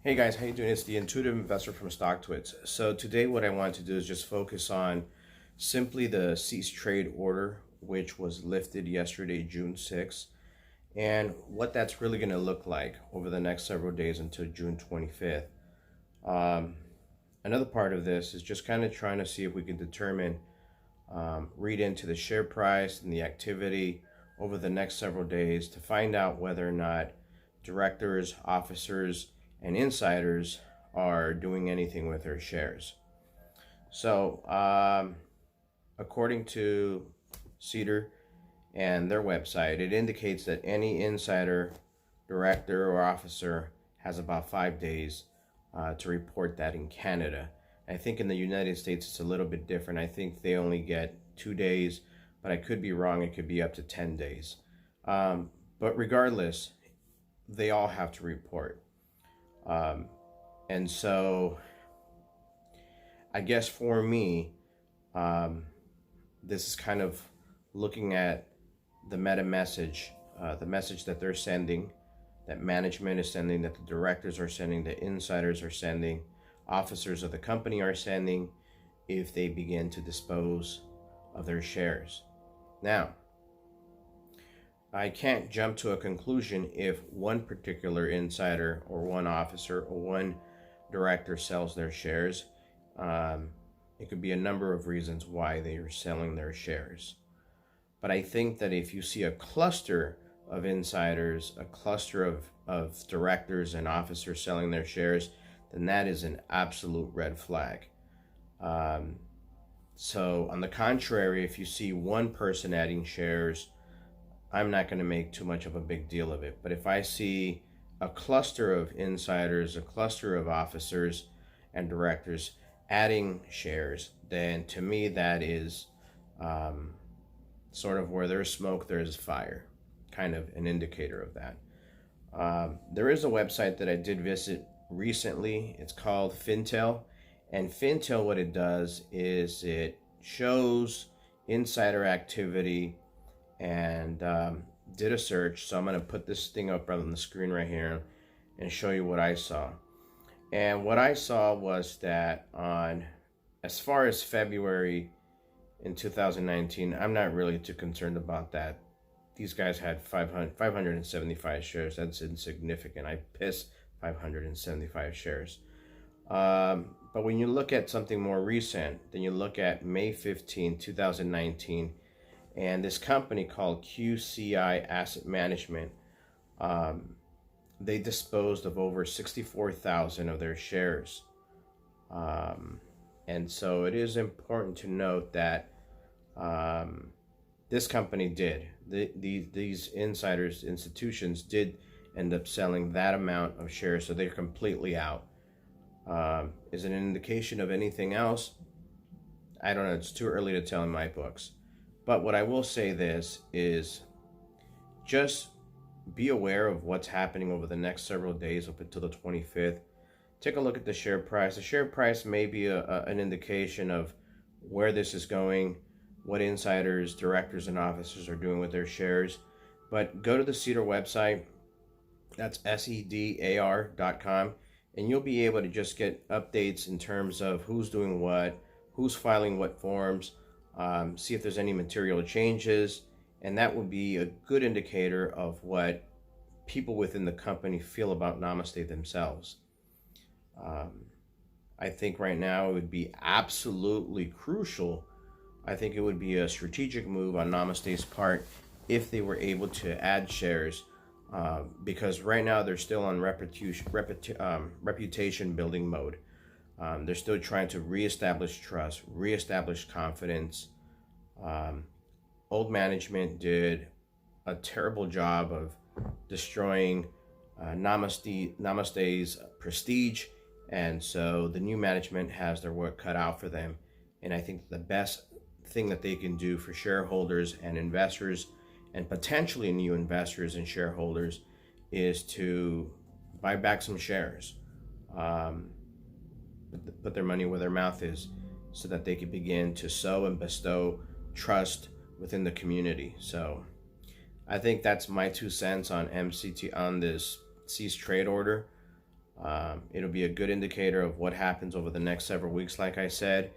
Hey guys, how you doing? It's the Intuitive Investor from StockTwits. So today what I want to do is just focus on simply the cease trade order, which was lifted yesterday, June 6th, and what that's really going to look like over the next several days until June 25th. Another part of this is just kind of trying to see if we can determine, read into the share price and the activity over the next several days to find out whether or not directors, officers, and insiders are doing anything with their shares. So, according to Cedar and their website, it indicates that any insider, director, or officer has about 5 days to report that in Canada. I think in the United States it's a little bit different. I think they only get 2 days, but I could be wrong. It could be up to 10 days. But regardless, they all have to report. And so I guess for me, this is kind of looking at the meta message, the message that they're sending, that management is sending, that the directors are sending, the insiders are sending, officers of the company are sending, if they begin to dispose of their shares. Now, I can't jump to a conclusion if one particular insider or one officer or one director sells their shares. It could be a number of reasons why they are selling their shares. But I think that if you see a cluster of insiders, a cluster of directors and officers selling their shares, then that is an absolute red flag. So on the contrary, if you see one person adding shares, I'm not going to make too much of a big deal of it. But if I see a cluster of insiders, a cluster of officers and directors adding shares, then to me that is sort of where there's smoke, there's fire, kind of an indicator of that. There is a website that I did visit recently. It's called Fintel. And Fintel, what it does is it shows insider activity and did a search. So I'm going to put this thing up on the screen right here and show you what I saw. And what I saw was that as far as February in 2019, I'm not really too concerned about that. These guys had 575 shares. That's insignificant. I piss 575 shares. But when you look at something more recent, then you look at May 15, 2019, and this company called QCI Asset Management, they disposed of over 64,000 of their shares. And so it is important to note that this company did. These insiders, institutions did end up selling that amount of shares, so they're completely out. Is it an indication of anything else? I don't know. It's too early to tell in my books. But what I will say this is just be aware of what's happening over the next several days up until the 25th. Take a look at the share price. The share price may be an indication of where this is going, what insiders, directors, and officers are doing with their shares. But go to the Cedar website. That's sedar.com. And you'll be able to just get updates in terms of who's doing what, who's filing what forms, see if there's any material changes, and that will be a good indicator of what people within the company feel about Namaste themselves. I think right now it would be absolutely crucial. I think it would be a strategic move on Namaste's part if they were able to add shares, because right now they're still on reputation building mode. They're still trying to reestablish trust, reestablish confidence. Old management did a terrible job of destroying Namaste's prestige, and so the new management has their work cut out for them. And I think the best thing that they can do for shareholders and investors, and potentially new investors and shareholders, is to buy back some shares. Put their money where their mouth is, so that they can begin to sow and bestow trust within the community. So I think that's my 2 cents on MCT on this cease trade order. It'll be a good indicator of what happens over the next several weeks, like I said.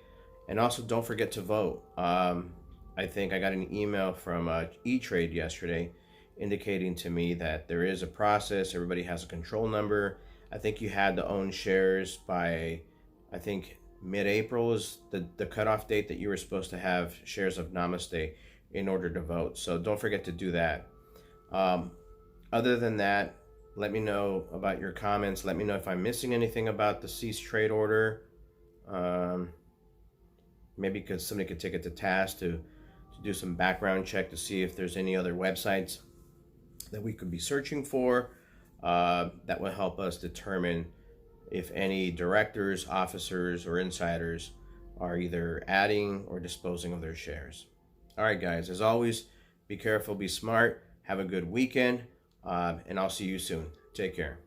And also, don't forget to vote. I think I got an email from E-Trade yesterday indicating to me that there is a process. Everybody has a control number. I think you had to own shares by, I think, mid-April is the cutoff date that you were supposed to have shares of Namaste in order to vote. So don't forget to do that. Other than that, let me know about your comments. Let me know if I'm missing anything about the cease trade order. Maybe because somebody could take it to task to do some background check to see if there's any other websites that we could be searching for that will help us determine if any directors, officers, or insiders are either adding or disposing of their shares. All right, guys, as always, be careful, be smart, have a good weekend, and I'll see you soon. Take care.